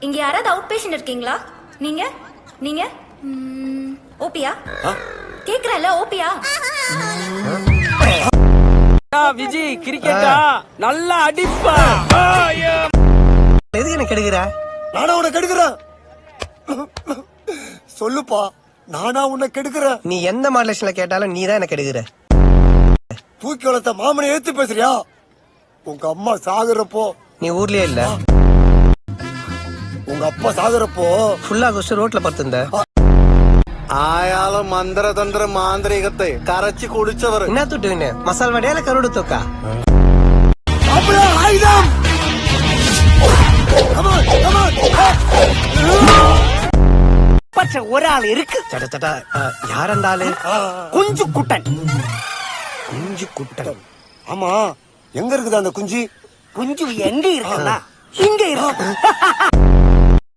இங்க யாராவது out patient இருக்கீங்களா? நீங்க நீங்க ஓபியா கேக்குறல? ஓபியா விஜய் கிரிக்கெட்டா நல்லா அடிப்பா. எதுக்கு என்ன கெடுக்கிற? நானா உன்னை கெடுக்கிறேன்? சொல்லுப்பா, நானா உன்னை கெடுக்கிறேன்? நீ எந்த மாடலேஷன்ல கேட்டாலும் நீ தான் என்ன கெடுக்கிற. தூக்கி வளர்த்த மாமனை ஏத்து பேசுறியா? உங்க அம்மா சாகுறப்போ நீ ஊர்லயே இல்ல. உங்க அப்பா சாகுறப்போ ஃபுல்லா குஸ்ட் ரோட்ல படுத்திருந்த. ആയാള് മന്ത്രതന്ത്ര മാന്ത്രികത്തെ കരച്ചു കുടിച്ചവർ. என்ன துட்டுன்னு மசால் வடையால கருடு தூக்கா. ஆயுதம் ஒரு ஆள் இருக்கு. சட சட யார் அந்த ஆளு? குஞ்சு குட்டன். குஞ்சு குட்டன். ஆமா, எங்க இருக்குது அந்த குஞ்சு? குஞ்சு எங்க இருக்குன்னா இங்க இருக்கு.